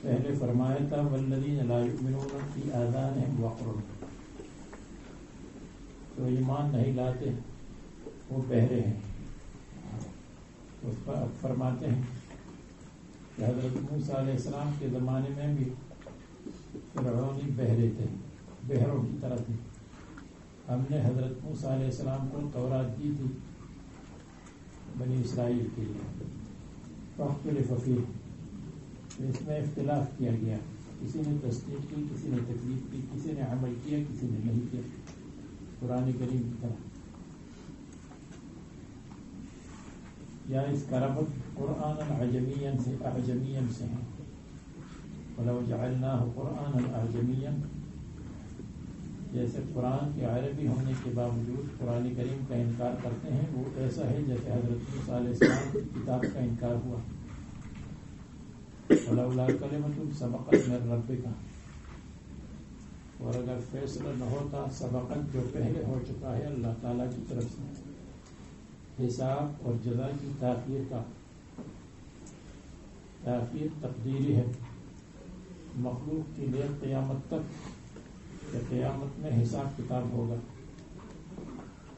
پہلے فرمایا تھا والذین لا یؤمنون فی آذانہم وقر، تو ایمان نہیں لاتے وہ بہرے ہیں. اس پر فرماتے ہیں کہ حضرت موسیٰ علیہ السلام کے زمانے میں بھی فرعونی بہرے تھے، بہروں کی طرح تھے. ہم نے حضرت موسیٰ علیہ السلام کو تورات دی تھی بنی اسرائیل کے لیے. فاختلف فیہ، اس میں اختلاف کیا گیا، کسی نے تصدیق کی، کسی نے تکذیب کی، کسی نے عمل کیا، کسی نے نہیں کیا، قرآن کریم کی طرح. یا اس کا ربط قرآن اعجمیا سے ہیں. وَلَوْ جَعَلْنَاهُ قُرْآنًا أَعْجَمِيًّا، جیسے قرآن کے عربی ہونے کے باوجود قرآن کریم کا انکار کرتے ہیں، وہ ایسا ہے جیسے حضرت موسیٰ علیہ السلام کی کتاب کا انکار ہوا. وَلَوْلَا كَلِمَةٌ سَبَقَتْ مِن رَبِّكَ، اور اگر فیصلہ نہ ہوتا سبقت جو پہلے ہو چکا ہے اللہ تعالیٰ کی طرف سے، حساب اور جزا کی تاخیر تقدیری ہے مخلوق کے لیے قیامت تک، کہ قیامت میں حساب کتاب ہوگا.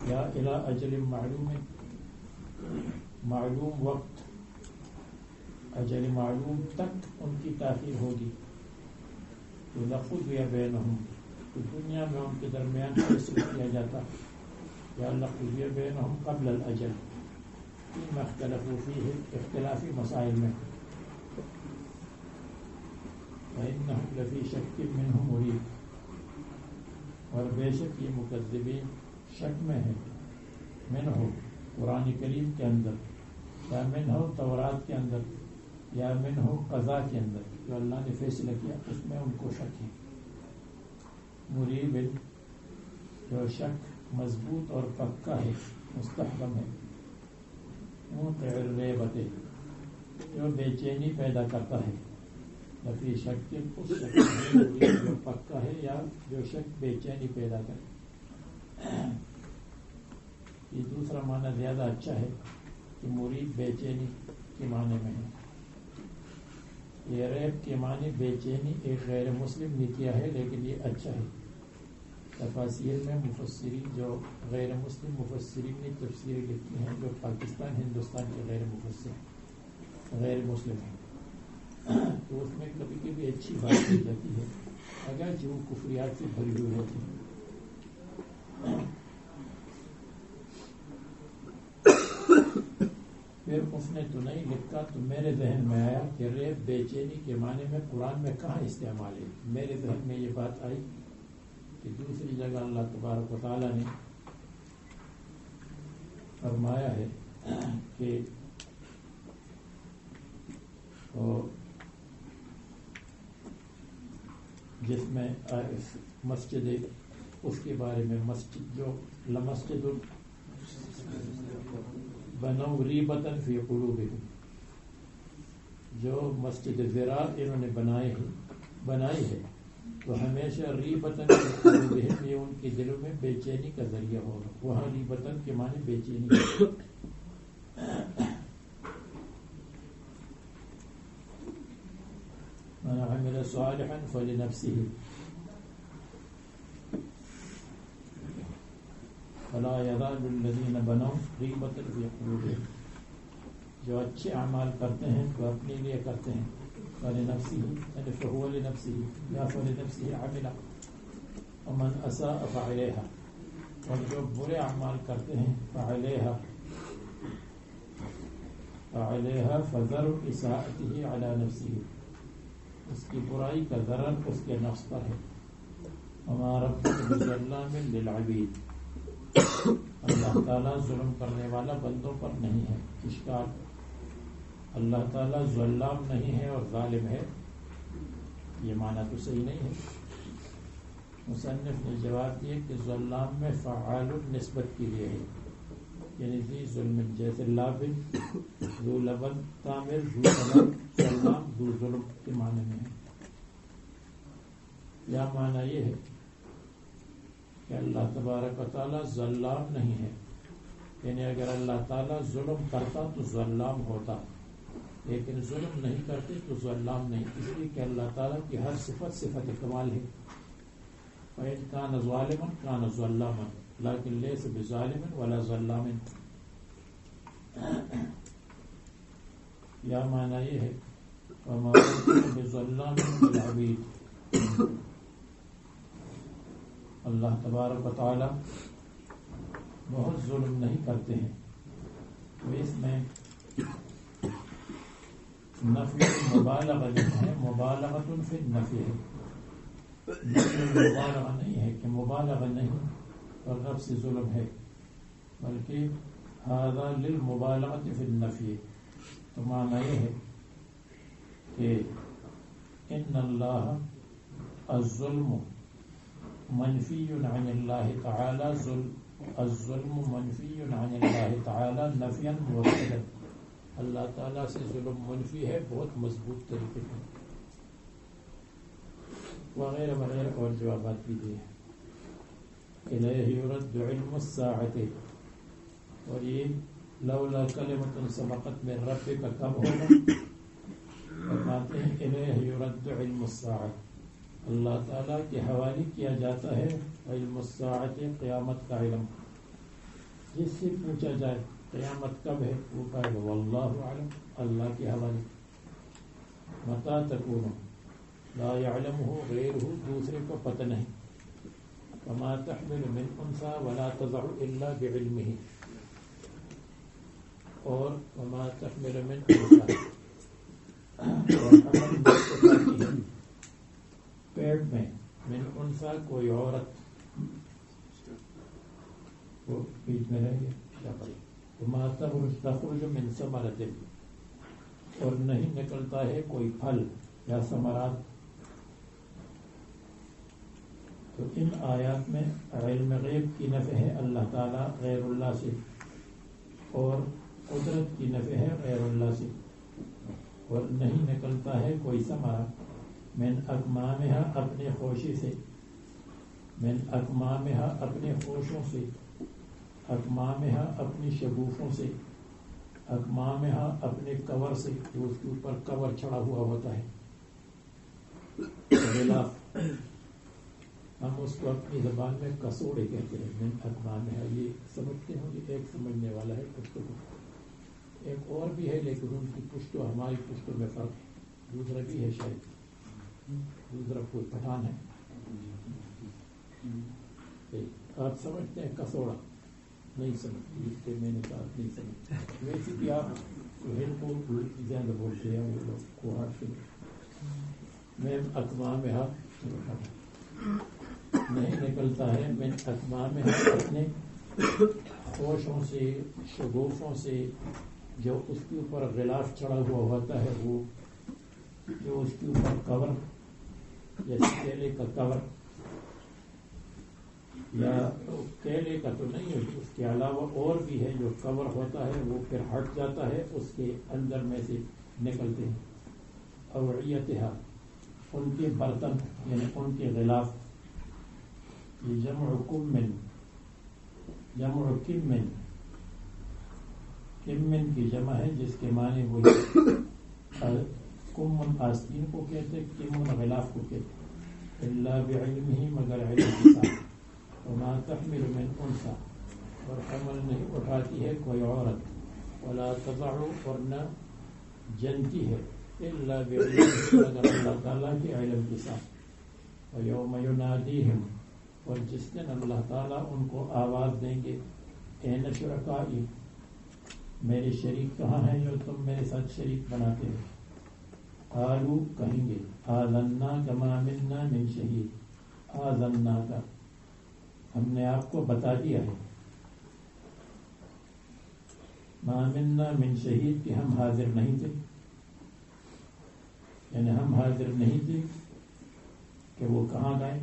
یا الی اجل معلوم وقت، اجل معلوم تک ان کی تاخیر ہوگی. تو لقضی بینہم، تو دنیا میں ان کے درمیان فیصلہ کیا جاتا. یا لقضی بینہم قبل الاجل، فیما اختلفوا فیہ، اختلافی مسائل میں. وَإِنَّهُمْ لَفِي شَكٍّ مِّنْهُ مُرِيبٍ، اور بے شک یہ مکذبین شک میں ہے. منہ قرآن کریم کے اندر، یا منہ تورات کے اندر، یا منہ قضاء کے اندر جو اللہ نے فیصلہ کیا اس میں ان کو شک ہے. مریب، جو شک مضبوط اور پکا ہے، مستحکم ہے. موقع الریبت، جو بے چینی پیدا کرتا ہے. لفی شک، اس شک جو پکا ہے یا جو شک بے چینی پیدا کرے. یہ دوسرا معنی زیادہ اچھا ہے کہ مرید بے چینی کے معنی میں ہے. یہ ریب کے معنی بے چینی ایک غیر مسلم نے کیا ہے، لیکن یہ اچھا ہے. تفاسیر میں مفسرین جو غیر مسلم مفسرین نے تفسیریں لکھی ہیں، جو پاکستان ہندوستان کے غیر مسلم ہیں، تو اس میں کبھی کبھی اچھی بات کی جاتی ہے اگرچہ وہ کفریات سے بھری ہوئی ہوتی ہے. اس نے تو نہیں لکھا تو میرے ذہن میں آیا کہ ریب بے چینی کے معنی میں قرآن میں کہاں استعمال ہے. میرے ذہن میں یہ بات آئی کہ دوسری جگہ اللہ تبارک و تعالیٰ نے فرمایا ہے کہ جس میں مسجد اس کے بارے میں مسجد جو لمسجد بنو ریبتن فی قلوبہم، جو مسجد ضرار انہوں نے بنائی ہے تو ہمیشہ ریبتن فی قلوبہم، یہ ان کے دلوں میں بے چینی کا ذریعہ ہوگا. وہاں ریبتن کے معنی بے چینی. من عمل صالحا فلنفسه فلا يزال الذين بنوا ريبة في قلوبهم، جو اچھے اعمال کرتے ہیں تو اپنے لیے کرتے ہیں. فلنفسه یعنی فهو لنفسه یا فلنفسه عمل، ومن اساء فعليها، اور جو برے اعمال کرتے ہیں فعليها فضر اساءته على نفسه، اس کی برائی کا ضرر اس کے نفس پر ہے. وما ربک بظلام للعبید، اللہ تعالیٰ ظلم کرنے والا بندوں پر نہیں ہے. اشکال، اللہ تعالیٰ ظلام نہیں ہے اور ظالم ہے، یہ معنی تو صحیح نہیں ہے. مصنف نے جواب دیا کہ ظلام میں فعال نسبت کے لیے ہے، یعنی ذی ظلم، جیسے لابن ذو لبن، تامر ذو لبن، ظلام ذو ظلم کے معنی میں ہے. یا معنی یہ ہے کہ اللہ تبارک و تعالیٰ ظلام نہیں ہے، یعنی اگر اللہ تعالیٰ ظلم کرتا تو ظلام ہوتا، لیکن ظلم نہیں کرتے تو ظلام نہیں، اس لیے کہ اللہ تعالیٰ کی ہر صفت کمال ہے. فَإِنْ كَانَ ظَالِمًا كَانَ ظَلَّامًا لیکن لیس بظالم ولا ظلام. یا معنی یہ ہے وما ربک بظلام للعبید، اللہ تبارک و تعالی بہت ظلم نہیں کرتے ہیں. تو اس میں نفی مبالغہ ہے، مبالغۃ فی النفی ہے، مبالغہ نہیں ہے کہ مبالغہ نہیں اور رب سے ظلم ہے، بلکہ ھذا للمبالغۃ فی النفی. تو معنی یہ ہے کہ ان اللہ الظلم منفی عن اللہ تعالی، الظلم منفی عن اللہ تعالی نفیا موحدا، اللہ تعالیٰ سے ظلم منفی ہے بہت مضبوط طریقے سے، وغیرہ وغیرہ اور جوابات بھی دیے. الیہ یرد علم الساعۃ، اور یہ لولا کلمۃ سبقت من ربک کب ہوگا؟ فرماتے ہیں الیہ یرد علم الساعۃ، اللہ تعالیٰ کے حوالے کیا جاتا ہے علم الساعۃ، قیامت کا علم. جس سے پوچھا جائے قیامت کب ہے وہ کہے گا واللہ اعلم، اللہ کے حوالے. متى تکون لا يعلمه غیرہ، دوسرے کو پتہ نہیں. وما تحمل من انثى ولا تضع الا بعلمه، اور وما تحمل من انثى، پیٹ میں من انثى کوئی عورت، وہ بیچ میں رہ گیا. وما تخرج من ثمرۃ، اور نہیں نکلتا ہے کوئی پھل یا ثمرات. تو ان آیات میں علم غیب کی نفی ہے اللہ تعالیٰ غیر اللہ سے، اور قدرت کی نفی ہے غیر اللہ سے. اور نہیں نکلتا ہے کوئی ثمرہ من اکمامہا، اپنے خوشی سے، من اکمامہا اپنے خوشوں سے، اکمامہا اپنی شگوفوں سے، اکمامہا اپنے کور سے، جو اس کے اوپر کور چڑھا ہوا ہوتا ہے. غلاف، ہم اس کو اپنی زبان میں کسوڑے کہتے ہیں. من اکمامہا، یہ سمجھتے ہوں گے، ایک سمجھنے والا ہے پشتوں کو، ایک اور بھی ہے لیکن ان کی پشتوں ہماری پشتوں میں فرق ہے. دوسرا بھی ہے شاید، دوسرا کوئی پٹھان ہے. آپ سمجھتے ہیں کسوڑا، نہیں سمجھتی، اس کے میں نے کہا نہیں سمجھتی. ویسے بھی آپ سہیل کو زیادہ بولتے ہیں وہ لوگ کو حاصل میں اقوام حق نہیں نکلتا ہے. میں اقوام حق اپنے خوشوں سے شگوفوں سے جو اس کے اوپر غلاف چڑھا ہوا ہوتا ہے، وہ جو اس کے اوپر کور جیسے کیلے کا کور یا کیلے کا تو نہیں ہے، اس کے علاوہ اور بھی ہے جو کور ہوتا ہے، وہ پھر ہٹ جاتا ہے، اس کے اندر میں سے نکلتے ہیں. اوعیتہا ان کے برتن یعنی ان کے غلاف. یہ جمع کمن، جمع کمن، کمن کی جمع ہے جس کے معنی وہی کمن آستین کو کہتے، کمن غلاف کو کہتے. الا بعلمہ مگر علم کے ساتھ. وما تحمل من انثى اور حمل نہیں اٹھاتی ہے کوئی عورت. ولا تضع اور نہ جنتی ہے الا بعلمہ مگر اللہ تعالیٰ کے علم کے ساتھ. ویوم ینادیہم اور جس دن اللہ تعالیٰ ان کو آواز دیں گے، این شرکائی میرے شریک کہاں ہیں جو تم میرے ساتھ شریک بناتے ہو. قالوا کہیں گے آذناک ما منا من شہید، آذناک ہم نے آپ کو بتا دیا ہے، ما منا من شہید کہ ہم حاضر نہیں تھے، یعنی ہم حاضر نہیں تھے کہ وہ کہاں گئے.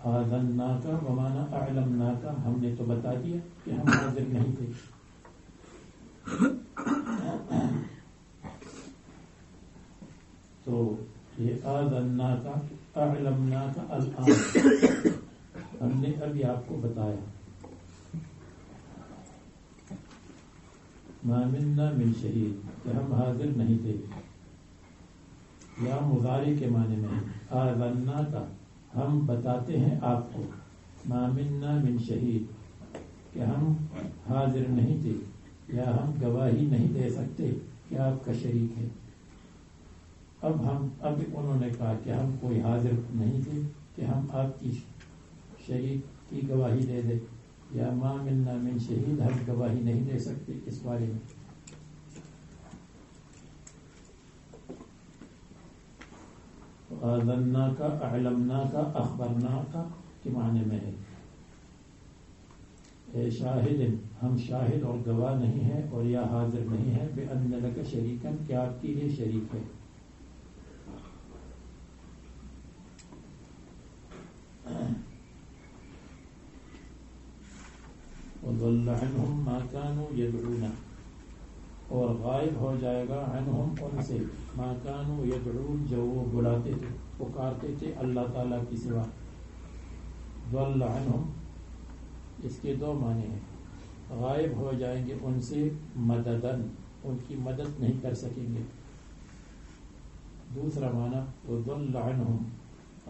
آذناک ومانا اعلمناک ہم نے تو بتا دیا کہ ہم حاضر نہیں تھے. تو یہ آذناک اعلمناک الآن ہم نے ابھی آپ کو بتایا. ما منا من شہید کہ ہم حاضر نہیں تھے. یا مضارع کے معنی میں آذناک ہم بتاتے ہیں آپ کو، ما منا من شہید کہ ہم حاضر نہیں تھے یا ہم گواہی نہیں دے سکتے کہ آپ کا شریک ہے. اب انہوں نے کہا کہ ہم کوئی حاضر نہیں تھے کہ ہم آپ کی شریک کی گواہی دے دے. یا ما منا من شہید ہم گواہی نہیں دے سکتے اس بارے میں. آذناک اعلمناک اخبرناک کے معنی میں ہے. اے شاہد ہم شاہد اور گواہ نہیں ہیں اور یا حاضر نہیں ہیں بأن لک شریکن کہ آپ کے لیے شریک ہے. وضل عنہم ما كانوا يدعون اور غائب ہو جائے گا عنہم ان سے ما كانوا يدعون جو وہ بلاتے تھے پکارتے تھے اللہ تعالیٰ کی سوا. ضل عنہم اس کے دو معنی ہیں. غائب ہو جائیں گے ان سے مددن ان کی مدد نہیں کر سکیں گے. دوسرا معنی وضل عنہم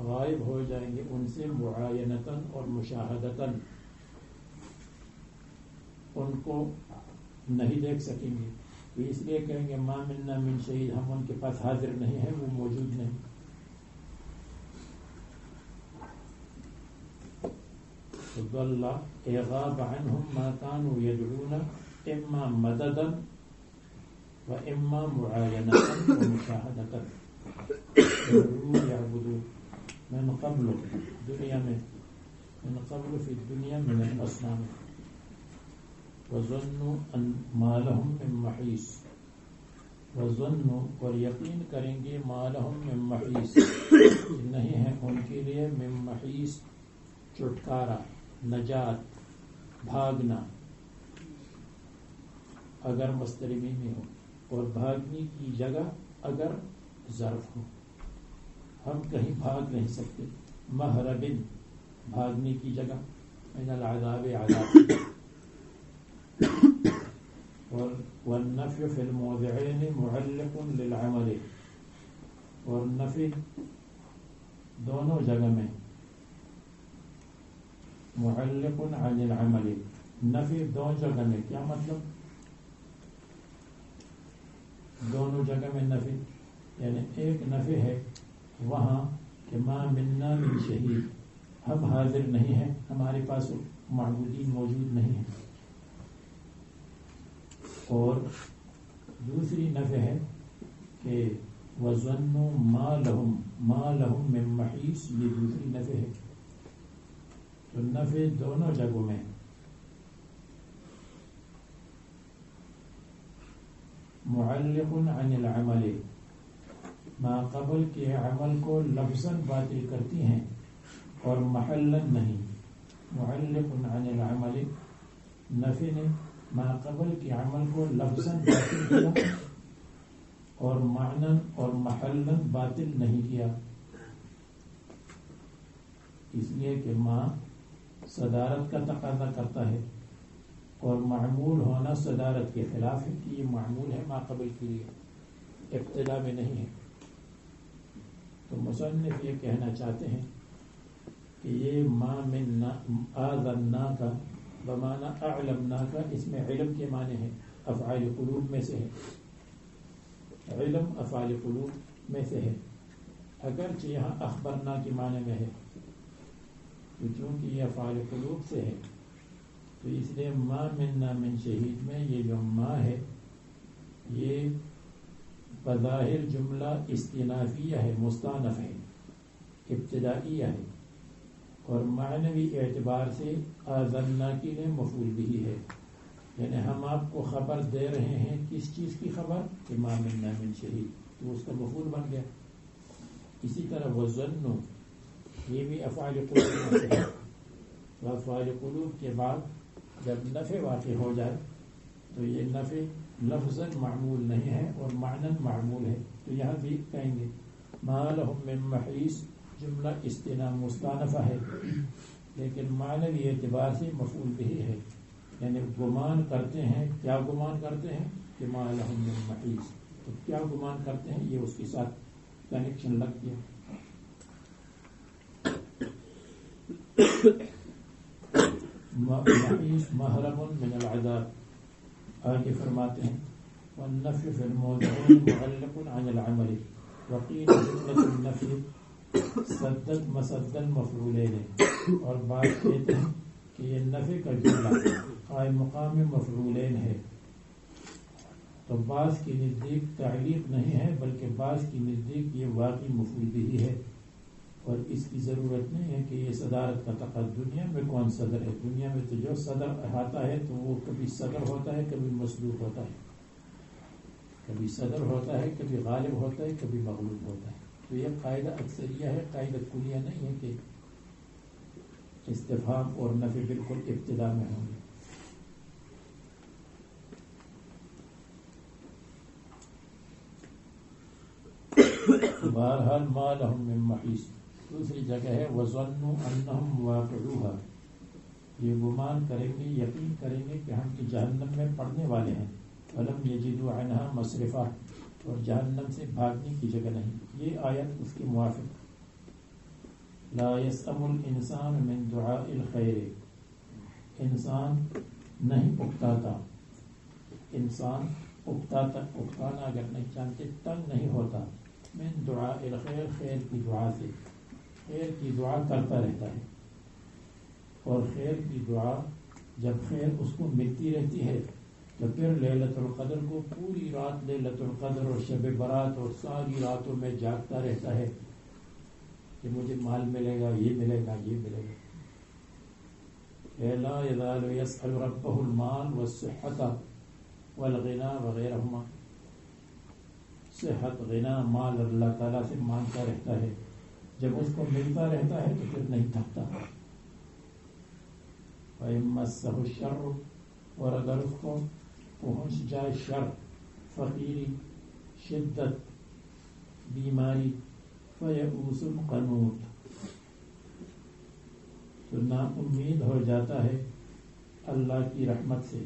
غائب ہو جائیں گے ان سے معاینتاً اور مشاہدتاً ان کو نہیں دیکھ سکیں گے. اس لیے کہیں گے ما منا من شہید ہم ان کے پاس حاضر نہیں ہیں، وہ موجود نہیں. ضل غاب عنهم ما كانوا يدعون اما مددا واما معاينة ومشاهدة. يعبدون من قبل دنیا میں من قبل في الدنيا من الأصنام وظنوا ان ما لهم من محيص. وظنوا اور یقین کریں گے ما لهم من محيص نہیں ہے ان کے لیے من محيص چھٹکارا، نجات، بھاگنا اگر مسترمی میں ہو اور بھاگنے کی جگہ اگر ظرف ہو. ہم کہیں بھاگ نہیں سکتے. مہربن بھاگنے کی جگہ، من العذاب عذاب. والنفی فی الموضعین معلق للعمل اور نفی دونوں جگہ میں معلق عن العمل. نفی دونوں جگہ میں کیا مطلب؟ دونوں جگہ میں نفی یعنی ایک نفی ہے وہاں کہ ما منا من شہید ہم حاضر نہیں ہیں، ہمارے پاس معبودین موجود نہیں ہیں. اور دوسری نفع ہے کہ وَظَنُّوا مَا لَهُم مِّن مَّحِيصٍ، یہ دوسری نفع ہے. تو نفع دونوں جگہوں میں. معلق عن العمل، ما قبل کے عمل کو لفظاً باطل کرتی ہیں اور محلاً نہیں. معلق عن العمل، نفع نے ما قبل کے عمل کو لفظاً باطل کیا اور معناً اور محلاً باطل نہیں کیا، اس لیے کہ ما صدارت کا تقاضا کرتا ہے اور معمول ہونا صدارت کے خلاف ہے کہ یہ معمول ہے ما قبل کے لیے، ابتدا میں نہیں ہے. تو مصنف یہ کہنا چاہتے ہیں کہ یہ ما من آذنا کا بمعنی اعلمنا کا، اس میں علم کے معنی ہے، افعال قلوب میں سے ہے. علم افعال قلوب میں سے ہے، اگرچہ یہاں اخبرنا کے معنی میں ہے، تو چونکہ یہ افعال قلوب سے ہے تو اس لیے ما منا من شہید میں یہ جو ما ہے یہ بظاہر جملہ استنافیہ ہے، مستانف ہے، ابتدائیہ ہے، اور معنوی اعتبار سے آذنا کے لیے مفعول بھی ہے. یعنی ہم آپ کو خبر دے رہے ہیں، کس چیز کی خبر؟ کہ ما منا من شہید، تو اس کا مفعول بن گیا. اسی طرح وَظَنُّوا، یہ بھی افعال قلوب میں سے ہے. تو افعال قلوب کے بعد جب نفع واقع ہو جائے تو یہ نفع لفظاً معمول نہیں ہے اور معناً معمول ہے. تو یہاں بھی کہیں گے ما لهم من محیص، جملہ استناف مستانفہ ہے لیکن معنوی اعتبار سے مفعول بھی ہے. یعنی گمان کرتے ہیں، کیا گمان کرتے ہیں؟ کہ ما لهم من محیص. تو کیا گمان کرتے ہیں؟ یہ اس کے ساتھ کنیکشن لگ گیا. محیص محرم من العذاب. آگے فرماتے ہیں والنفی فی الموضعین معلق عن العمل وقیل جملة النفی صدق مصدق مفعولین. اور بات کہتے ہیں کہ یہ نفی کا جملہ قائم مقام مفعولین ہے. تو بعض کی نزدیک تعلیق نہیں ہے بلکہ بعض کی نزدیک یہ واقعی مفعول بھی ہے، اور اس کی ضرورت نہیں ہے کہ یہ صدارت کا تقاضا. دنیا میں کون صدر ہے؟ دنیا میں تو جو صدر آتا ہے تو وہ کبھی صدر ہوتا ہے، کبھی مصدوق ہوتا ہے، کبھی صدر ہوتا ہے، کبھی غالب ہوتا ہے، کبھی مغلوب ہوتا ہے. تو یہ قاعدہ اکثریہ ہے، قاعدہ کلیہ نہیں ہے کہ استفہام اور نفی بالکل ابتدا میں ہوں گے. بہرحال ما لهم من محیص. دوسری جگہ ہے وَظَنُّوا أَنَّهُمْ وَاقِعُوهَا، یہ گمان کریں گے، یقین کریں گے کہ ہم کی جہنم میں پڑنے والے ہیں. وَلَمْ يَجِدُوا عَنْهَا مَصْرِفًا، اور جہنم سے بھاگنے کی جگہ نہیں. یہ آیت اس کے موافق. لا يسأم الانسان من دعاء الخیر، انسان نہیں اکتاتا، انسان اکتانا اگر نہیں چاہتے تنگ نہیں ہوتا، من دعاء الخیر، خیر کی دعا سے. خیر کی دعا کرتا رہتا ہے، اور خیر کی دعا جب خیر اس کو ملتی رہتی ہے تو پھر لیلۃ القدر کو پوری رات لیلۃ القدر اور شب برات اور ساری راتوں میں جاگتا رہتا ہے کہ مجھے مال ملے گا، یہ ملے گا، یہ ملے گا. لا يزال يسأل ربه المال والصحة والغنى وغيرهما. صحت، غنا، مال اللہ تعالیٰ سے مانگتا رہتا ہے، جب اس کو ملتا رہتا ہے تو پھر نہیں تھکتا. وَإِن مَسَّهُ الشَّرُّ، اور اگر اس کو پہنچ جائے شر، فقیری، شدت، بیماری، فَيَئُوسٌ قَنُوطٌ، تو نا امید ہو جاتا ہے اللہ کی رحمت سے،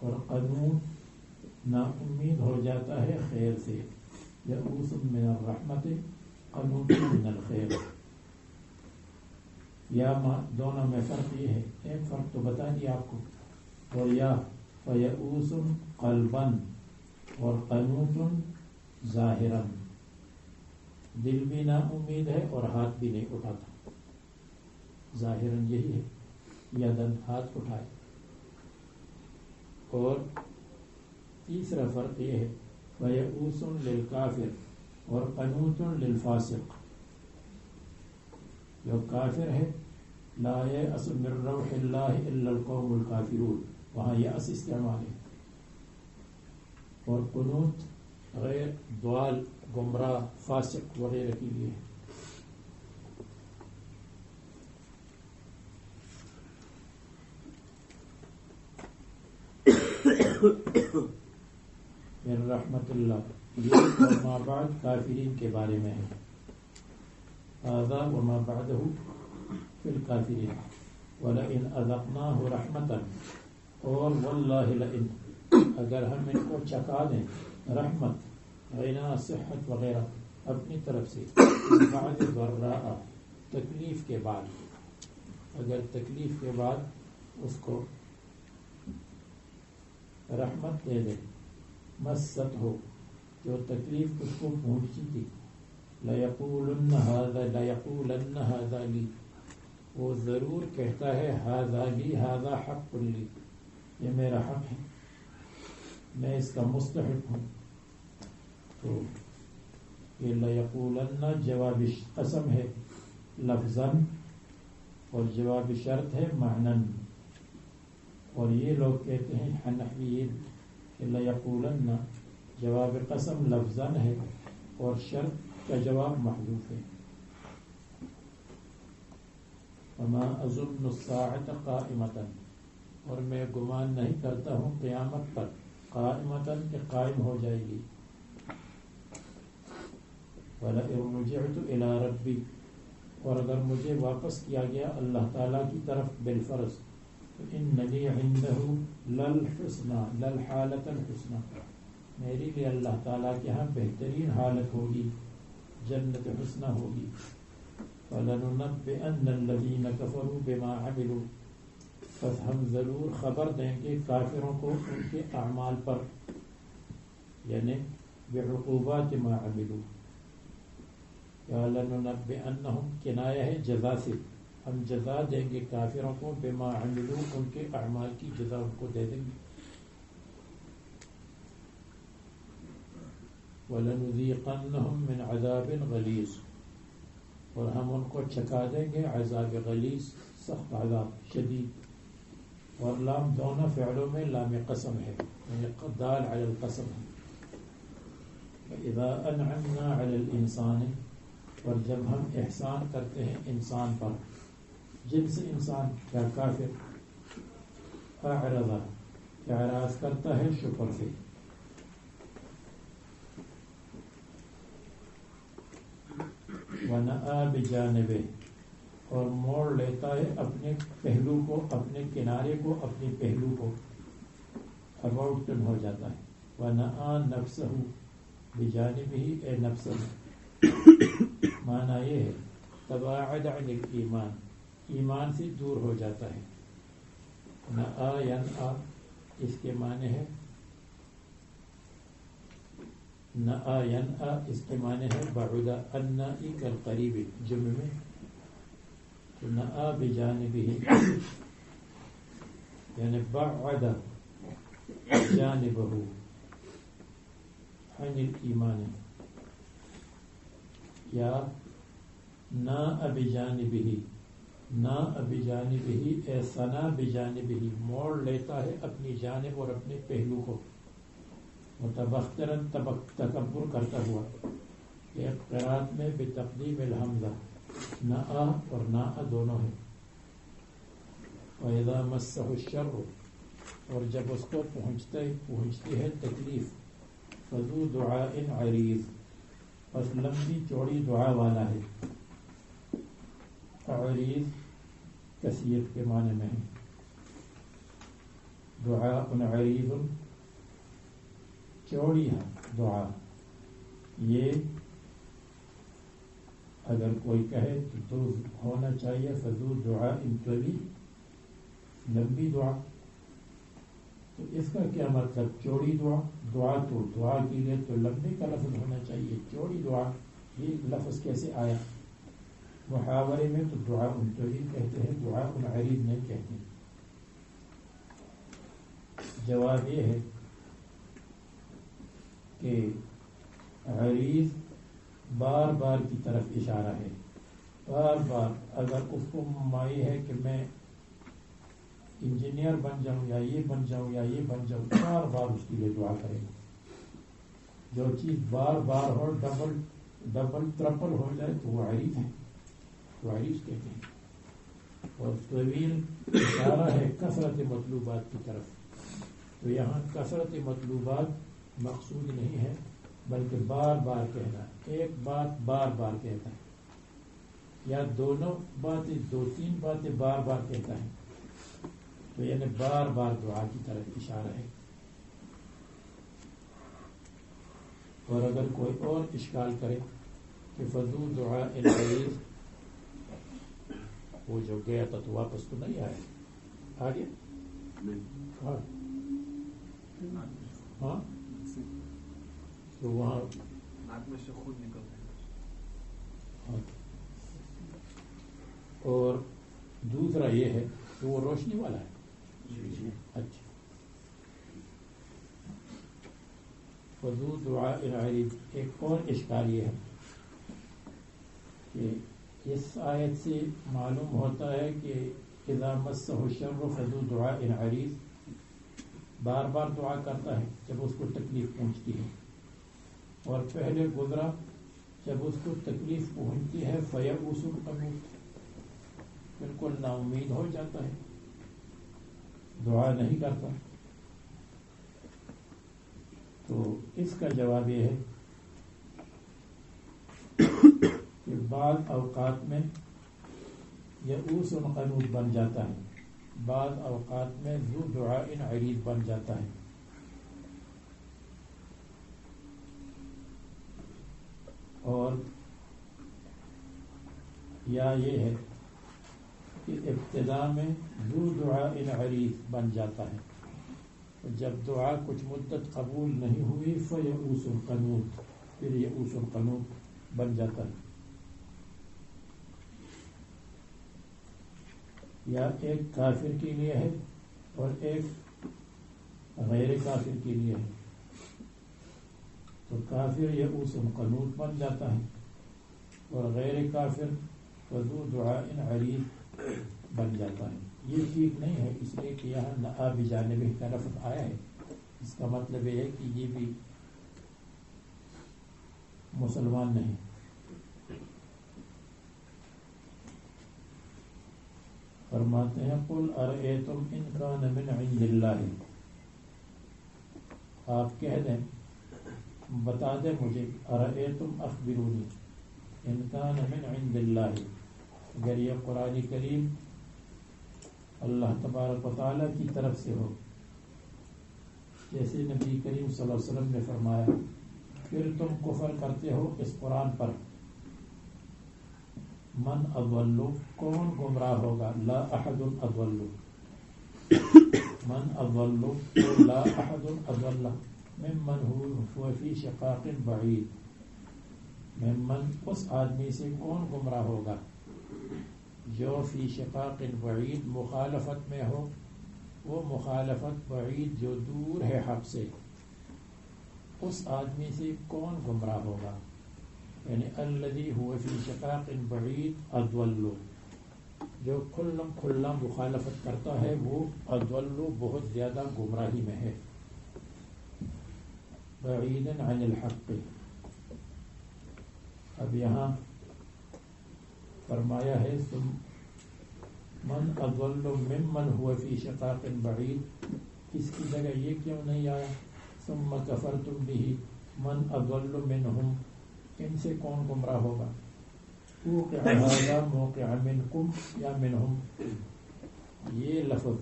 اور قنوط نا امید ہو جاتا ہے خیر سے. یئوس من الرحمت، قنوط من الخیر. یا دونوں میں فرق یہ ہے، ایک فرق تو بتا دیا آپ کو. اور یا فیئوس قلبا اور قنوط ظاہرا، دل بھی نا امید ہے اور ہاتھ بھی نہیں اٹھاتا. ظاہراً یہی ہے، یدن ہاتھ اٹھائے. اور تیسرا فرق یہ ہے فَيَئُوسٌ لِلْكَافِرِ اور قَنُوتٌ لِلْفَاسِقِ. جو کافر ہے لا یأس من روح اللہ الا القوم الکافرون، وہاں یأس استعمال ہے. اور قنوت غیر ضال، گمراہ، فاسق وغیرہ کے لیے ہے. من رحمت اللہ، یہ وما بعد کافرین کے بارے میں ہے. هذا وما بعده فی الکافرین. وَلَئِنْ أَذَقْنَاهُ رَحْمَةً، اور واللہ لئن، اگر ہم ان کو چکھا دیں رحمت، غنا، صحت وغیرہ اپنی طرف سے، بعد ضراء، تکلیف کے بعد، اگر تکلیف کے بعد اس کو رحمت دے دے، مست ہو، جو تکلیف اس کو پہنچی تھی، لَيَقُولُنَّ هَذَا لِي، وہ ضرور کہتا ہے هَذَا لِي، هَذَا حَقٌّ لِي، یہ میرا حق ہے، میں اس کا مستحق ہوں. تو یہ لَيَقُولَنَّ جواب قسم ہے لفظاً، اور جواب شرط ہے معناً. اور یہ لوگ کہتے ہیں حنفیین کہ لَيَقُولَنَّ جواب قسم لفظاً ہے اور شرط کا جواب محذوف ہے. وَمَا أَظُنُّ السَّاعَةَ قَائِمَةً، اور میں گمان نہیں کرتا ہوں قیامت پر، قائمةً کہ قائم ہو جائے گی. وَلَئِن رُجِعْتُ إِلَىٰ رَبِّي، اور اگر مجھے واپس کیا گیا اللہ تعالیٰ کی طرف بالفرض، فَإِنَّ لِي عِنْدَهُ لَلْحُسْنَى لَلْحَالَةَ الْحُسْنَى، میرے لیے اللہ تعالیٰ کے ہاں بہترین حالت ہوگی، جنت حسنہ ہوگی. فَلَنُنَبِّئَنَّ الَّذِينَ كَفَرُوا بِمَا عَمِلُوا، پس ہم ضرور خبر دیں گے کافروں کو ان کے اعمال پر، یعنی بعقوبات ما عملوا. یا لَنُنَبِّئَنَّهُمْ کنایہ ہے جزا سے، ہم جزا دیں گے کافروں کو بما عملوا، ان کے اعمال کی جزا ان کو دے دیں گے. وَلَنُذِيقَنَّهُمْ مِنْ عَذَابٍ غَلِيظٍ، اور ہم ان کو چکھا دیں گے عذاب غلیظ، سخت عذاب، شدید. اور لام دونوں فعلوں میں لام قسم ہے، یعنی دال علی القسم ہے. فَإِذَا أَنْعَمْنَا عَلَى الْإِنسَانِ، اور جب ہم احسان کرتے ہیں انسان پر، جنس انسان کیا کافر، اعرض، اعراض کرتا ہے شکر سے. وَنَأَى بِجَانِبِهِ، اور موڑ لیتا ہے اپنے پہلو کو، اپنے کنارے کو، اپنے پہلو کو، اباؤٹ ٹرن ہو جاتا ہے. وَنَأَى نَفْسَهُ بِجَانِبِهِ اے نفسه، معنی یہ ہے تباعد عن الایمان، ایمان سے دور ہو جاتا ہے. نأى ينأى، اس کے معنی ہے نأى ينأى، اس کے معنی ہے بعد النائی کالقریب، جمع میں. نأى بجانبه یعنی بعد جانبه عن الایمان، یا ناء بجانبه، ناء بجانبه اے ثنا بجانبه، موڑ لیتا ہے اپنی جانب اور اپنے پہلو کو، متبختراً تکبر کرتا ہوا. ایک قرات میں بتقدیم الحمزہ، نأى اور ناء دونوں ہیں. وَإِذَا مَسَّهُ الشَّرُّ، اور جب اس کو پہنچتی ہے تکلیف، فَذُو دُعَاءٍ عَرِيضٍ، پس لمبی چوڑی دعا والا ہے. عریض کثیر کے معنی میں ہے. دعاء عریض، چوڑی ہے دعا. یہ اگر کوئی کہے تو ہونا چاہیے فذو دعاء طویل، لمبی دعا. تو اس کا کیا مطلب؟ چوڑی دعا، دعا تو دعا کے لیے تو لمبی کا لفظ ہونا چاہیے، چوڑی دعا یہ لفظ کیسے آیا؟ محاورے میں تو دعا طویل کہتے ہیں، دعا عریض نہیں کہتے. جواب یہ ہے کہ عریض بار بار کی طرف اشارہ ہے. بار بار اگر اس کو مائی ہے کہ میں انجینئر بن جاؤں یا یہ بن جاؤں یا یہ بن جاؤں، بار بار اس کے لیے دعا کرے گا. جو چیز بار بار ہو، ڈبل ٹرپل ہو جائے تو وہ عریض ہے، وہ عریض کہتے ہیں. اور طویل اشارہ ہے کثرت مطلوبات کی طرف. تو یہاں کثرت مطلوبات مقصود نہیں ہے، بلکہ بار بار کہنا. ایک بات بار بار کہتا ہے، یا دونوں باتیں، دو تین باتیں بار بار کہتا ہے، تو یعنی بار بار دعا کی طرف اشارہ ہے. اور اگر کوئی اور اشکال کرے کہ فضو دعاء العریض، وہ جو گیا تھا تو واپس تو نہیں آیا، آگے ہاں ہاں تو وہاں ناک میں سے خود نکلتا ہے. اور دوسرا یہ ہے کہ وہ روشنی والا ہے. اچھا، فضو دعاء العریض. ایک اور اشکال یہ ہے کہ اس آیت سے معلوم ہوتا ہے کہ اذا مسہ الشر فذو دعاء عریض بار بار دعا کرتا ہے جب اس کو تکلیف پہنچتی ہے. اور پہلے گزرا جب اس کو تکلیف پہنچتی ہے فیئوس القنوط، بالکل نا امید ہو جاتا ہے، دعا نہیں کرتا. تو اس کا جواب یہ ہے کہ بعض اوقات میں یئوس قنوط بن جاتا ہے، بعض اوقات میں ذو دعاء عریض بن جاتا ہے. اور یا یہ ہے کہ ابتدا میں ذو دعاء عریض بن جاتا ہے، جب دعا کچھ مدت قبول نہیں ہوئی فیئوس القنوط، پھر یئوس القنوط بن جاتا ہے. یا ایک کافر کے لیے ہے اور ایک غیر کافر کے لیے ہے. تو کافر یئوس القنوط بن جاتا ہے اور غیر کافر فذو دعاء عریض بن جاتا ہے. یہ ٹھیک نہیں ہے، اس لیے کہ یہاں نآ بجانبہ کا لفظ آیا ہے. اس کا مطلب یہ ہے کہ یہ بھی مسلمان نہیں. فرماتے ہیں قل ارأیتم ان کان من عند اللہ، آپ کہہ دیں، بتا دیں مجھے، ارأیتم اخبرونی ان کان من عند اللہ، اگر یہ قرآن کریم اللہ تبارک و تعالیٰ کی طرف سے ہو، جیسے نبی کریم صلی اللہ علیہ وسلم نے فرمایا، پھر تم کفر کرتے ہو اس قرآن پر. من اضل، کون گمراہ ہوگا؟ لا احد اضل، من اضل لا احد اضل ممن هو فی شقاق بعید. ممن، اس آدمی سے کون گمراہ ہوگا جو فی شقاق بعید، مخالفت میں ہو، وہ مخالفت بعید جو دور ہے حق سے، اس آدمی سے کون گمراہ ہوگا؟ یعنی الذی هو فی شقاق بعید اضل، جو کھلم کھلا مخالفت کرتا ہے وہ اضل، بہت زیادہ گمراہی میں ہے. بعید عن الحق. اب یہاں فرمایا ہے من اضل ممن هو فی شقاق بعید، اس کی جگہ یہ کیوں نہیں آیا ثم کفرتم به من اضل منهم، ان سے کون گمراہ ہوگا؟ وقع هذا موقع منکم یا منهم، یہ لفظ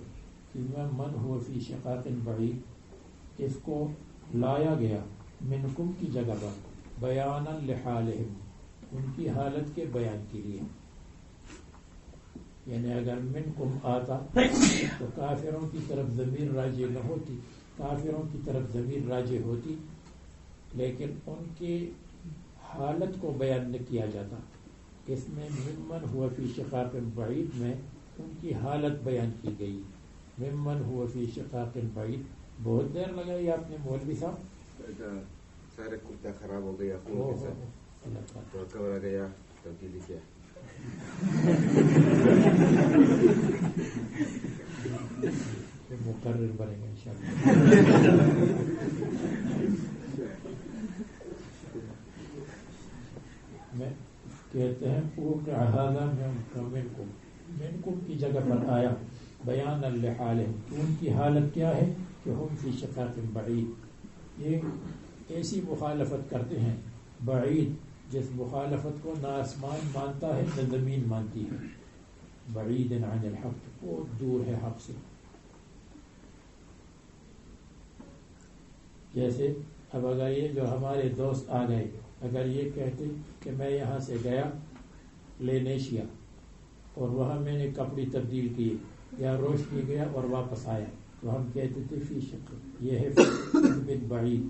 جس میں من هو فی شقاق بعید، اس کو لایا گیا منکم کی جگہ پر بیانا لحالہم، ان کی حالت کے بیان کے لیے. یعنی اگر منکم آتا تو کافروں کی طرف ضمیر راجع نہ ہوتی، کافروں کی طرف ضمیر راجع ہوتی، لیکن ان کی حالت کو بیان نہ کیا جاتا. اس میں ممن ہوا فی شقاق بعید میں ان کی حالت بیان کی گئی. ممن ہوا فی شقاق بعید. بہت دیر لگائی آپ نے مولوی صاحب. سارا کتا خراب ہو گیا, خون کے ساتھ تو کور آ گیا, تبدیلی کیا. مقرر بنے گا انشاءاللہ. میں کہتے ہیں اوقع ھذا منکم کی جگہ پر آیا بیان لحالہم, ان کی حالت کیا ہے کہ ہم فی شقاق بعید, یہ ایسی مخالفت کرتے ہیں بعید جس مخالفت کو نہ آسمان مانتا ہے نہ زمین مانتی ہے. بعید عن الحق, بہت دور ہے حق سے. جیسے اب اگر یہ جو ہمارے دوست آ گئے, اگر یہ کہتے کہ میں یہاں سے گیا لینیشیا اور وہاں میں نے کپڑے تبدیل کیے, یا روشنی گیا اور واپس آیا, تو ہم کہتے تھے فی شک, یہ ہے بن بعید.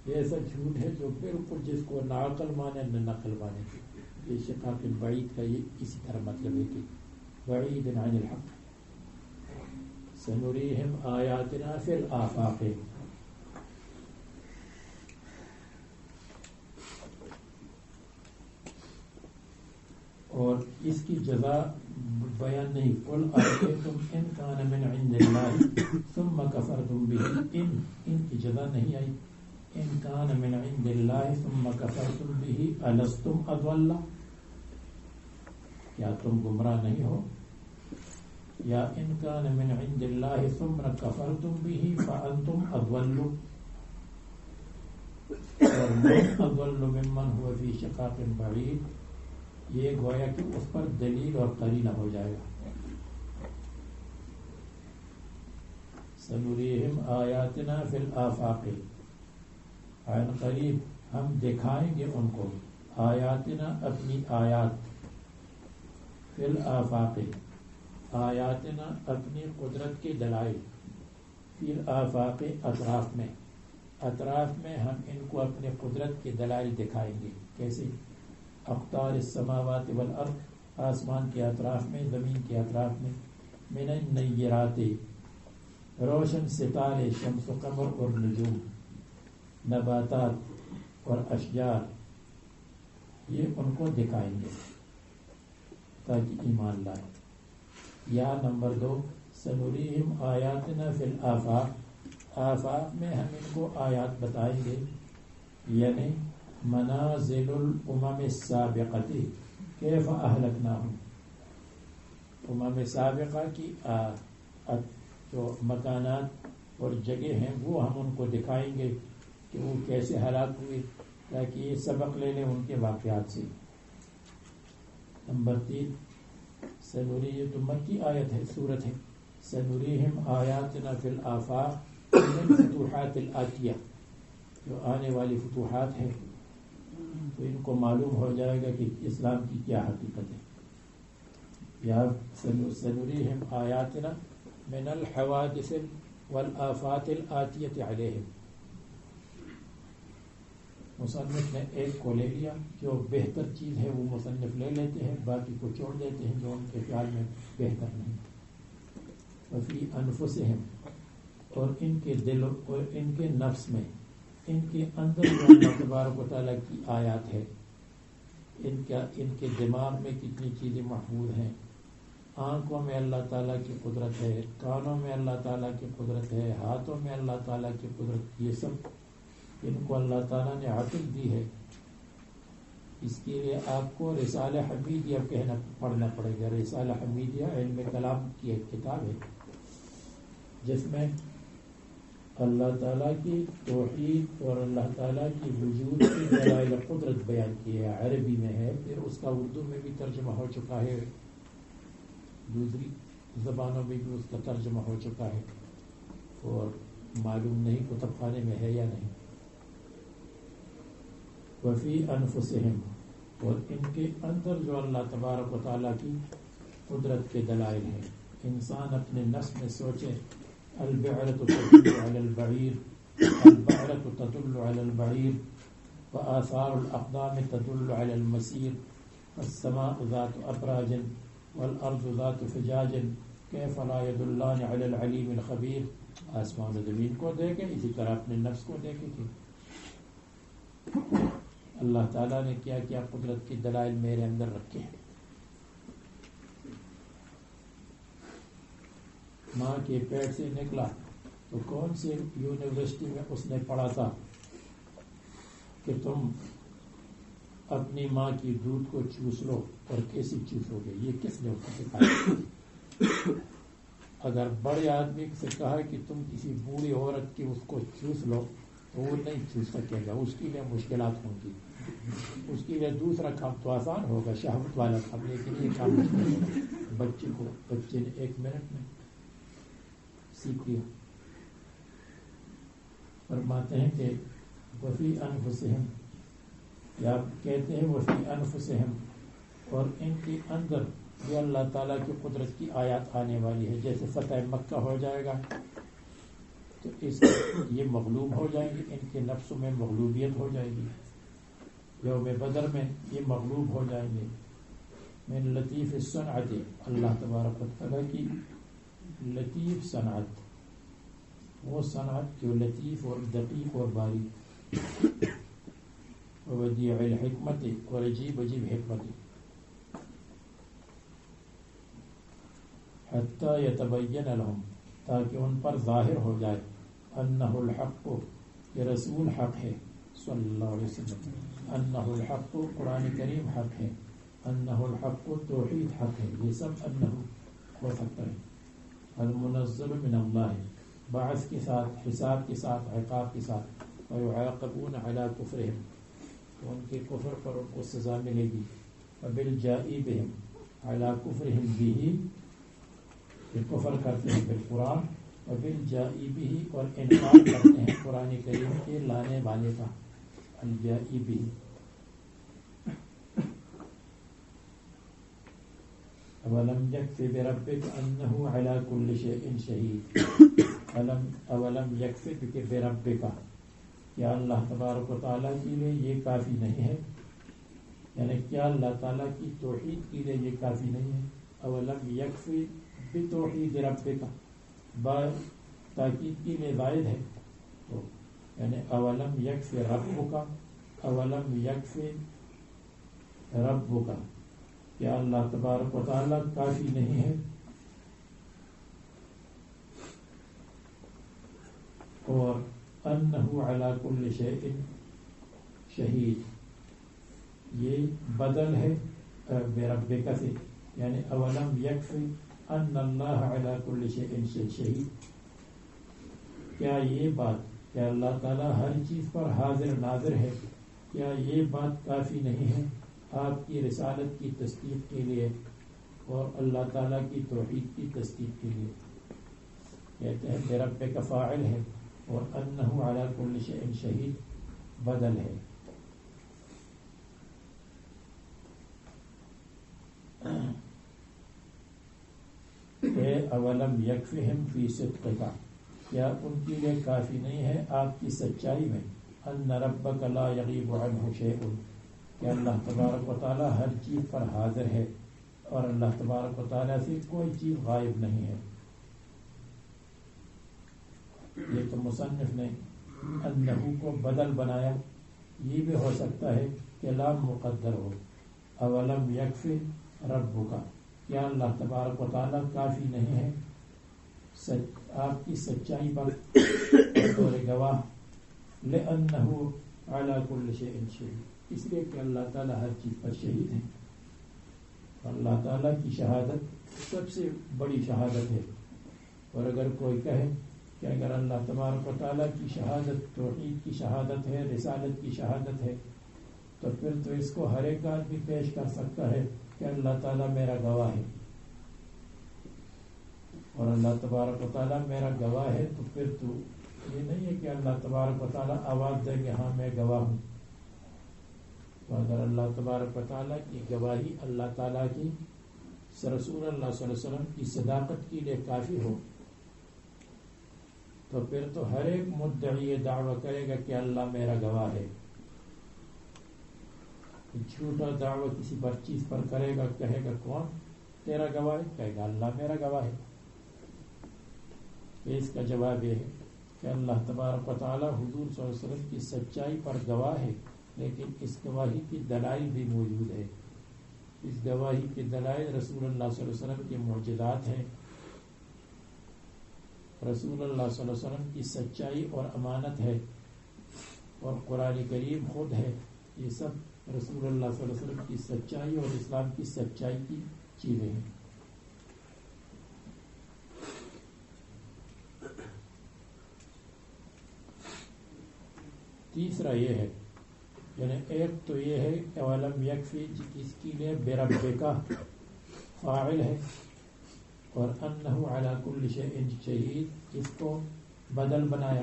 یہ ایسا جھوٹ ہے جو بالکل جس کو نہ عقل مانے نہ نقل مانے. یہ شقاق بعید کا یہ اسی طرح مطلب ہے کہ بعید عن الحق. سنریہم آیاتنا فی الآفاق. اور اس کی جزا بیان نہیں. قل ارأیتم ان کان من عند اللہ ثم کفرتم به. ان کی جزا نہیں آئی. ان کان من عند اللہ ثم کفرتم به الستم اضل, کیا تم گمراہ نہیں ہو. یا ان کان من عند اللہ ثم کفرتم به فانتم اضل, اور من اضل ممن هو فی شقاق بعید. یہ گویا کہ اس پر دلیل اور قرینہ ہو جائے گا. سنریہم آیاتنا فی الآفاق, عن قریب ہم دکھائیں گے ان کو آیاتنا اپنی آیات, فی الآفاق آیاتنا اپنی قدرت کے دلائل, فی الآفاق اطراف میں. اطراف میں ہم ان کو اپنے قدرت کے دلائل دکھائیں گے. کیسے؟ اقطار السماوات والارض, آسمان کے اطراف میں, زمین کے اطراف میں. من النیرات, روشن ستارے, شمس و قمر اور نجوم, نباتات اور اشجار, یہ ان کو دکھائیں گے تاکہ ایمان لائیں. یا نمبر 2, سنریہم آیاتنا فی الآفاق, آفاق میں ہم ان کو آیات بتائیں گے, یعنی منازل الامم السابقتی کیف اہلکناہم. امم سابقہ کی جو مکانات اور جگہ ہیں وہ ہم ان کو دکھائیں گے کہ وہ کیسے ہلاک ہوئے, تاکہ یہ سبق لے لیں ان کے واقعات سے. نمبر 3, سنوری, تو مکی آیت ہے, سورت ہے. سنریہم آیاتنا فی الآفاق من فتوحات الآتیہ, جو آنے والی فتوحات ہیں تو ان کو معلوم ہو جائے گا کہ اسلام کی کیا حقیقت ہے. یا سنریہم آیاتنا من الحوادث والآفات الآتیۃ علیہم. مصنف نے ایک کو لے لیا, جو بہتر چیز ہے وہ مصنف لے لیتے ہیں, باقی کو چھوڑ دیتے ہیں جو ان کے خیال میں بہتر نہیں. وفی انفسہم, اور ان کے دل اور ان کے نفس میں, ان کے اندر جو اللہ تبارک و تعالیٰ کی آیات ہے, ان کے دماغ میں کتنی چیزیں محفوظ ہیں. آنکھوں میں اللہ تعالیٰ کی قدرت ہے, کانوں میں اللہ تعالیٰ کی قدرت ہے, ہاتھوں میں اللہ تعالیٰ کی قدرت, یہ سب ان کو اللہ تعالیٰ نے عطا دی ہے. اس کے لیے آپ کو رسالہ حمیدیہ پڑھنا پڑے گا. رسالہ حمیدیہ علم کلام کی ایک کتاب ہے جس میں اللہ تعالیٰ کی توحید اور اللہ تعالیٰ کی وجود کی دلائل قدرت بیان کی ہے. عربی میں ہے, پھر اس کا اردو میں بھی ترجمہ ہو چکا ہے, دوسری زبانوں میں بھی اس کا ترجمہ ہو چکا ہے, اور معلوم نہیں کتب خانے میں ہے یا نہیں. وفی انفسہم, اور ان کے اندر جو اللہ تبارک و تعالیٰ کی قدرت کے دلائل ہیں. انسان اپنے نفس میں سوچے, البعرة تدل على البعير, البعرة تدل على البعير, وآثار الأقدام تدل على المسير, السماء ذات ابراج والارض ذات فجاج کیف لا يدلان علی العلیم الخبیر. آسمان و زمین کو دیکھیں اسی طرح اپنے نفس کو دیکھیں کہ اللہ تعالیٰ نے کیا کیا قدرت کی دلائل میرے اندر رکھے ہیں. ماں کے پیٹ سے نکلا تو کون سی یونیورسٹی میں اس نے پڑھا تھا کہ تم اپنی ماں کی دودھ کو چوس لو اور کیسی چوسو گے؟ یہ کس نے اس کو سکھایا؟ اگر بڑے آدمی سے کہا کہ تم کسی بوڑھی عورت کی اس کو چوس لو تو وہ نہیں چوس سکے گا، اس کے لیے مشکلات ہوں گی. اس کے لیے دوسرا کام تو آسان ہوگا، شہوت والا کام، لیکن یہ کام مشکل ہوگا. بچے نے 1 منٹ میں سیکھ لیا. فرماتے ہیں کہ وفی انفسہم، یا کہتے ہیں وفی انفسہم، اور ان کے اندر یہ اللہ تعالیٰ کی قدرت کی آیات آنے والی ہے. جیسے فتح مکہ ہو جائے گا تو یہ مغلوب ہو جائیں گے، ان کے نفسوں میں مغلوبیت ہو جائے گی. یوم بدر میں یہ مغلوب ہو جائیں گے. من لطیف الصنعت، اللہ تبارک و تعالیٰ کی لطیف صنعت، وہ صنعت جو لطیف اور دقیق اور باریک، وبدیع الحکمت، اور عجیب عجیب حکمت. حتی یتبین لہم، تاکہ ان پر ظاہر ہو جائے، انہ الحق، کہ رسول حق ہے صلی اللہ علیہ وسلم، انہ الحق، قرآن کریم حق ہے، انہ الحق، توحید حق ہے. یہ سب انہ ہو سکتا ہے. المنزل من اللہ، بعث کے ساتھ، حساب کے ساتھ، عقاب کے ساتھ. ویعاقبون علی کفرہم، ان کے کفر پر ان کو سزا ملے گی. وبالجائی بہم علی کفرہم بہ، یہ کفر کرتے ہیں بالقرآن، وبالجائی بہ، اور انکار کرتے ہیں قرآن کریم کے لانے والے کا. الجائی بہ. اولم یکفی بربک انہ علی کل شیء شہید، اولم یکفی بربک، کیا اللہ تبارک و تعالیٰ کے لیے یہ کافی نہیں ہے؟ یعنی کیا اللہ تعالیٰ کی توحید کے لیے یہ کافی نہیں ہے؟ اولم یکفی بتوحید ربک، با تاکید کے لیے زائد ہے، تو یعنی اولم یکفی ربک، اولم یکفی ربک، کیا اللہ تبارک و تعالیٰ کافی نہیں ہے؟ اور انہ علی کل شیء شہید، یہ بدل ہے بربک سے، یعنی اولم یکفی ان اللہ علی کل شیء شہید. کیا یہ بات کہ اللہ تعالیٰ ہر چیز پر حاضر ناظر ہے، کیا یہ بات کافی نہیں ہے آپ کی رسالت کی تصدیق کے لیے اور اللہ تعالیٰ کی توحید کی تصدیق کے لیے؟ کہتے ہیں بربک فاعل ہے اور انہ علی کل شیء شہید بدل ہے. اے اولم یکفہم فی صدقک، کیا ان کے لیے کافی نہیں ہے آپ کی سچائی میں؟ ان ربک لا یغیب عنہ شیء، کہ اللہ تبارک و تعالیٰ ہر چیز پر حاضر ہے اور اللہ تبارک و تعالیٰ سے کوئی چیز غائب نہیں ہے. یہ تو مصنف نے انہو کو بدل بنایا، یہ بھی ہو سکتا ہے کہ لام مقدر ہو. اولم یکفی ربک، کیا اللہ تبارک و تعالیٰ کافی نہیں ہے آپ کی سچائی پر بطور گواہ؟ لأنہ علی کل شیء شہید، اس لیے کہ اللہ تعالیٰ ہر چیز پر شہید ہے. اللہ تعالیٰ کی شہادت سب سے بڑی شہادت ہے. اور اگر کوئی کہے کہ اگر اللہ تبارک و تعالیٰ کی شہادت توحید کی شہادت ہے، رسالت کی شہادت ہے، تو پھر تو اس کو ہر ایک آدمی پیش کر سکتا ہے کہ اللہ تعالیٰ میرا گواہ ہے. اور اللہ تبارک و تعالیٰ میرا گواہ ہے تو پھر تو یہ نہیں ہے کہ اللہ تبارک و تعالیٰ آواز دے کہ ہاں میں گواہ ہوں. تو اگر اللہ تبارک و تعالیٰ کی گواہی اللہ تعالیٰ کی رسول اللہ صلی اللہ علیہ وسلم کی صداقت کے لیے کافی ہو تو پھر تو ہر ایک مدعی یہ دعویٰ کرے گا کہ اللہ میرا گواہ ہے. جھوٹا دعوی کسی پر چیز پر کرے گا، کہے گا کون تیرا گواہ ہے؟ کہے گا اللہ میرا گواہ ہے. اس کا جواب یہ ہے کہ اللہ تبارک و تعالی حضور صلی اللہ علیہ وسلم کی سچائی پر گواہ ہے، لیکن اس گواہی کی دلائل بھی موجود ہے. اس گواہی کی دلائل رسول اللہ صلی اللہ علیہ وسلم کے معجزات ہیں، رسول اللہ صلی اللہ علیہ وسلم کی سچائی اور امانت ہے، اور قرآن کریم خود ہے. یہ سب رسول اللہ صلی اللہ علیہ وسلم کی سچائی اور اسلام کی سچائی کی چیزیں ہیں. تیسرا یہ ہے، یعنی ایک تو یہ ہے کہ اولم یکفی، اس کے لیے بربک فاعل ہے، اور انہ علی کل شیء شہید اس کو بدل بنایا،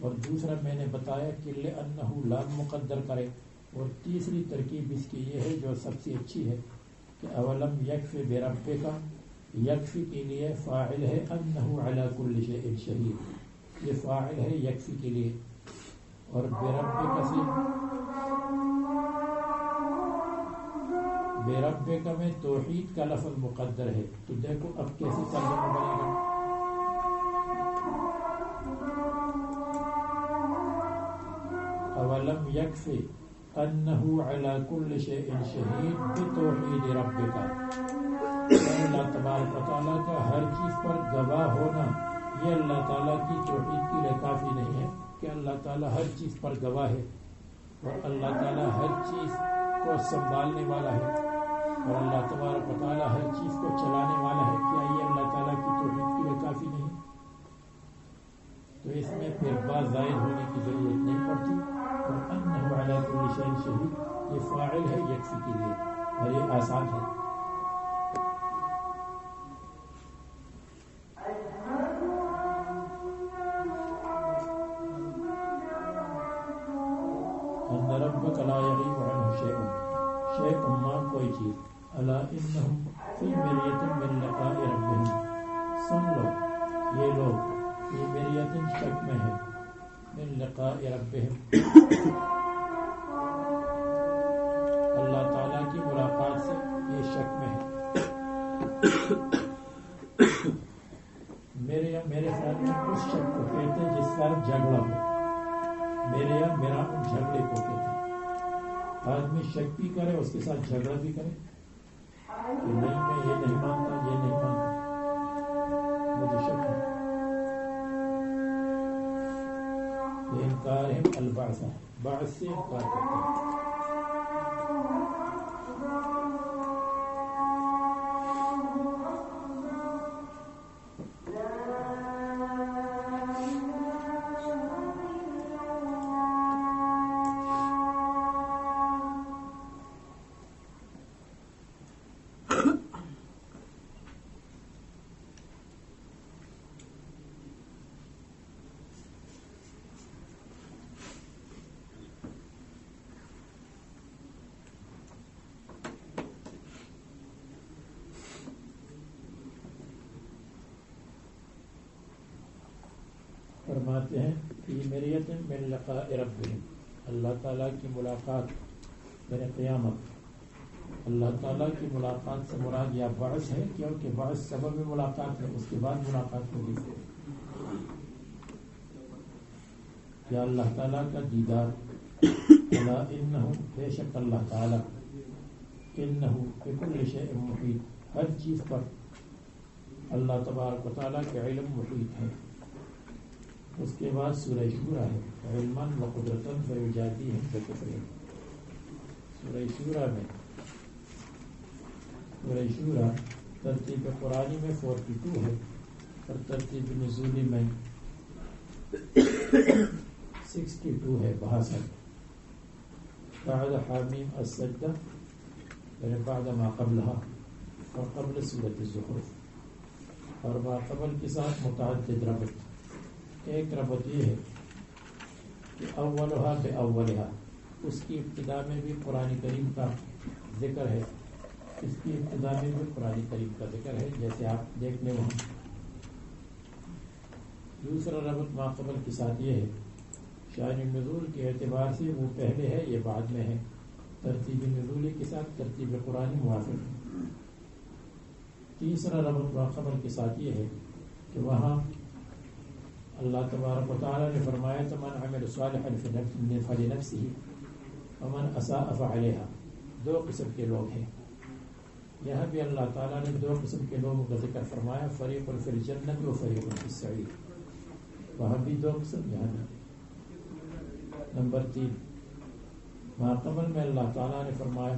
اور دوسرا میں نے بتایا کہ لانہ لام مقدر کرے. اور تیسری ترکیب اس کی یہ ہے جو سب سے اچھی ہے کہ اولم یکفی بربک، یکفی کے لیے فاعل ہے انہ علی کل شیء شہید، یہ فاعل ہے یکفی کے لیے، اور بربک میں توحید کا لفظ مقدر ہے. تو دیکھو اب کیسے ترجمہ بنے گا. اولم یکفی انہ علی کل شیء شہید بتوحید ربک، اللہ تبارک و تعالیٰ کا ہر چیز پر گواہ ہونا یہ اللہ تعالیٰ کی توحید کے لیے کافی نہیں ہے کہ اللہ تعالیٰ ہر چیز پر گواہ ہے، اور اللہ تعالیٰ ہر چیز کو سنبھالنے والا ہے، اور اللہ تبارک و تعالیٰ ہر چیز کو چلانے والا ہے. کیا یہ اللہ تعالیٰ کی توحید کے لیے کافی نہیں؟ تو اس میں پھر بات زائد ہونے کی ضرورت نہیں پڑتی. اور انہ علی کل شیء شہید یہ فاعل ہے یکفی کے لیے، اور یہ آسان ہے. ان ربک لا یغیب عنہ شیء ما کوئی چیز، الا انہم فی مریۃ من لقاء ربہم، سن لو یہ لوگ یہ مریۃ شک میں ہے، من لقاء ربہم اللہ تعالیٰ کی ملاقات سے یہ شک میں ہے. میرے خیال میں اس شک کو کہتے ہیں جس کا جھگڑا ہو. میرا ان جھگڑے کو کہتے ہیں. آدمی شک بھی کرے اس کے ساتھ جھگڑا بھی کرے کہ نہیں میں یہ نہیں مانتا، یہ نہیں مانتا، مجھے شک ہے. یہ انکار ہے البعث، بعث سے انکار کرتے ہیں. فرماتے ہیں کہ مریۃ من لقاء ربہم، اللہ تعالیٰ کی ملاقات یعنی قیامت. اللہ تعالیٰ کی ملاقات سے مراد یا بعث ہے، کیونکہ بعث سبب ملاقات ہے، اس کے بعد ملاقات ہوگی. یا اللہ تعالیٰ کا دیدار. الا انہ بے شک اللہ تعالیٰ، انہ بکل شیء محیط ہر چیز پر اللہ تبارک و تعالیٰ کے علم محیط ہے. اس کے بعد سورہ شورى ہے، علماً و قدرتاً فیجازیہم بکفرہم. سورہ شورى میں، سورہ شورى ترتیب قرآنی میں 42 ہے، اور ترتیب نزولی میں 62 ہے، 62. بعد حامیم السجدہ یعنی بعد ما قبلها اور قبل سورۃ الزخرف، اور ما قبل کے ساتھ متعدد ربط. ایک ربط یہ ہے کہ اولها باولها، اس کی ابتدا میں بھی قرآن کریم کا ذکر ہے، اس کی ابتدا میں بھی قرآن کریم کا ذکر ہے، جیسے آپ دیکھ لیں وہاں. دوسرا ربط ما قبل کے ساتھ یہ ہے شان نزول کے اعتبار سے وہ پہلے ہے، یہ بعد میں ہے. ترتیب نزولی کے ساتھ ترتیب قرآنی موافق ہے۔ تیسرا ربط باخبر کے ساتھ یہ ہے کہ وہاں اللہ تبارک و تعالیٰ نے فرمایا تو من عمل صالحا فلنفسہ ومن اساء فعلیہا، دو قسم کے لوگ ہیں۔ یہاں بھی اللہ تعالیٰ نے دو قسم کے لوگوں کا ذکر فرمایا، فریق فی الجنت و فریق فی السعیر، وہاں بھی دو قسم، یہاں بھی۔ نمبر 3 ماقبل میں اللہ تعالیٰ نے فرمایا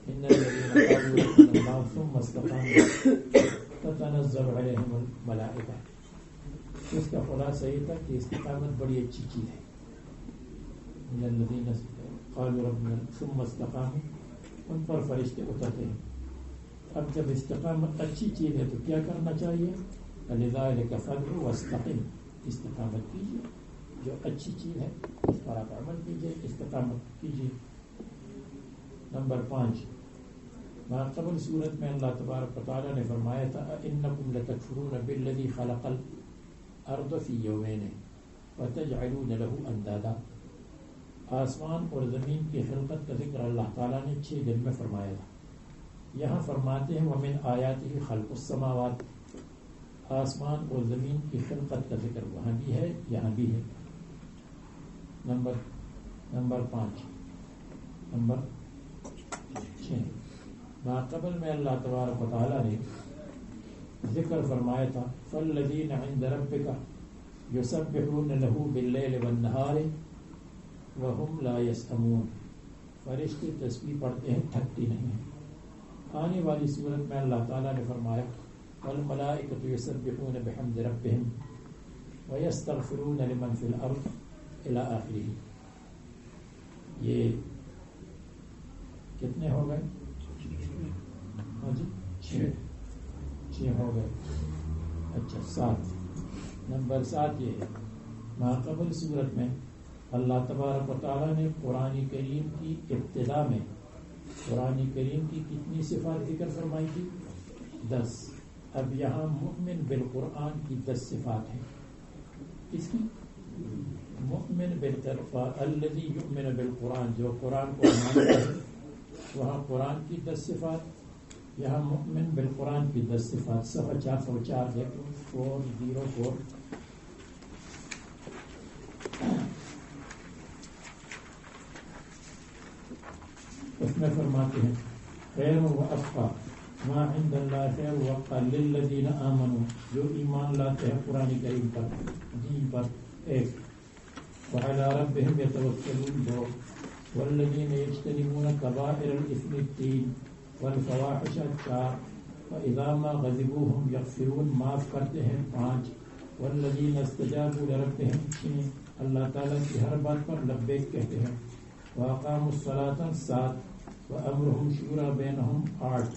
ان الذین قالوا ربنا اللہ ثم استقاموا تتنزل علیہم الملائکہ، اس کا خلاصہ یہ تھا کہ استقامت بڑی اچھی چیز ہے۔ ان الذین قالوا ربنا ثم استقاموا، ان پر فرشتے اترتے ہیں۔ اب جب استقامت اچھی چیز ہے تو کیا کرنا چاہیے؟ لذلک فادع واستقم، استقامت کیجیے، جو اچھی چیز ہے اس پر آپ عمل کیجیے، استقامت کیجیے۔ نمبر 5 قبل صورت میں اللہ تبارک و تعالیٰ نے فرمایا تھا انکم لتکفرون بالذی خلق الارض فی یومین وتجعلون له اندادا، آسمان اور زمین کی خلقت کا ذکر اللہ تعالیٰ نے 6 دن میں فرمایا تھا۔ یہاں فرماتے ہیں ومن آیاتہ خلق السماوات، آسمان اور زمین کی خلقت کا ذکر وہاں بھی ہے یہاں بھی ہے۔ نمبر 5 نمبر 6 قبل میں اللہ تبارک و تعالیٰ نے ذکر فرمایا تھا فالذین عند ربک یسبحون له باللیل والنہار وهم لا یسأمون، فرشتے تسبیح پڑھتے ہیں تھکتی نہیں ہیں۔ آنے والی صورت میں اللہ تعالیٰ نے فرمایا والملائکۃ یسبحون بحمد ربہم ویستغفرون لمن فی الارض الی آخرہ۔ یہ کتنے ہو گئے؟ ہاں جی 6 ہو گئے۔ اچھا 7 نمبر 7 یہ ہے ماقبل صورت میں اللہ تبارک و تعالیٰ نے قرآن کریم کی ابتدا میں قرآن کریم کی کتنی صفات ذکر فرمائی تھی؟ 10۔ اب یہاں مؤمن بالقرآن کی 10 صفات ہیں۔ اس کی مؤمن بالقرآن الذی یؤمن بالقرآن، جو قرآن کو مانتا ہے، وہاں قرآن کی 10 صفات، یہاں مؤمن بالقرآن کی 10 صفات۔ صفحہ 404 دیکھو 404۔ اس میں فرماتے ہیں خیر و اتقی ما عند اللہ خیر و اتقی للذین آمنوا، جو ایمان لاتے ہیں قرآن کریم پر، دین پر، 1 وعلی ربہم یتوکلون، 2 والذین یجتنبون کبائر الاثم 3 والفواحش 4 واذا ما غضبوا هم یغفرون، معاف کرتے ہیں 5 والذین استجابوا لربہم 6 اللہ تعالیٰ کی ہر بات پر لبیک کہتے ہیں، واقاموا الصلاۃ 7 وامرهم شورى بینہم 8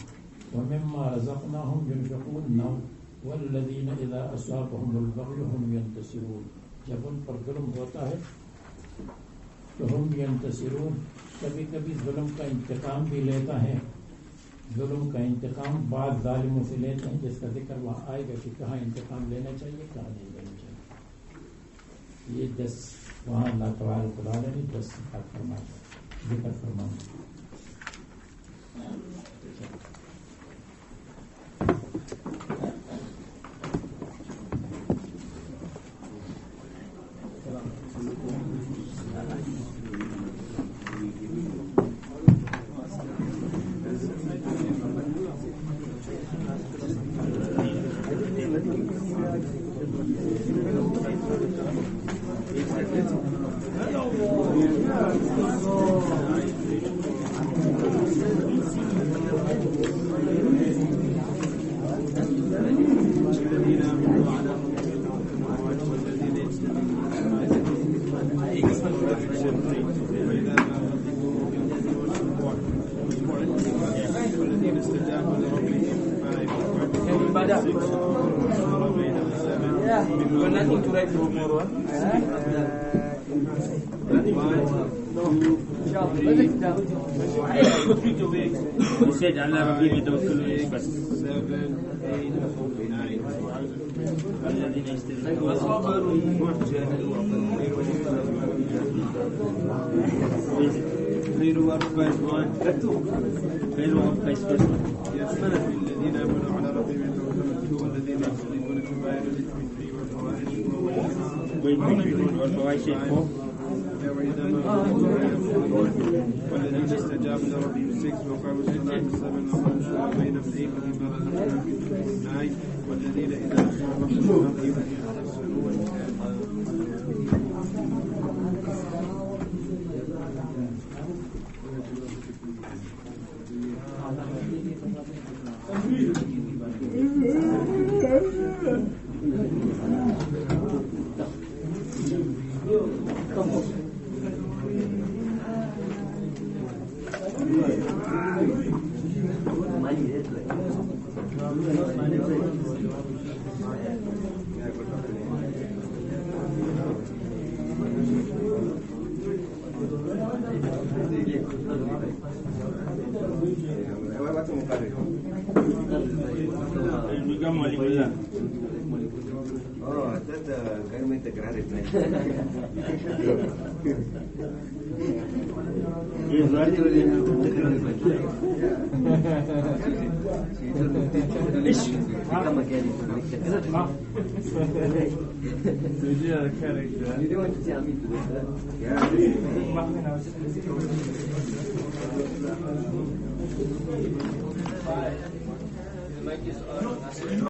ومما رزقناهم ينفقون 9 والذین اذا اصابهم البغی هم ينتصرون، جب ان پر ظلم ہوتا ہے تو ہم ينتصرون، کبھی کبھی ظلم کا انتقام بھی لیتا ہے، ظلم کا انتقام بعض ظالموں سے لیتے ہیں، جس کا ذکر وہاں آئے گا کہ کہاں انتقام لینا چاہیے کہاں نہیں لینا چاہیے۔ یہ 10 وہاں اللہ تبارک و تعالیٰ نے 10 صفات فرمایا، ذکر فرمایا۔ Nothing to write tomorrow. He said, Allah Rabbi Yatawakkalun bas. 7, 8, 9. خير وأربع إخوان خير وأبقى اسمه الذين آمنوا على ربهم يتوكلون والذين يصدقون كبائر الإثم والفواحش ويكفرون والفواحش وإذا ما أمروا والذين استجابوا لربهم السكس وقاموا الصلاة والسلام وقاموا بين ابنين مما رزقناهم ينفقون والذين إذا أصابهم ربهم يحسنون Oh, это как мы интеграли. Like is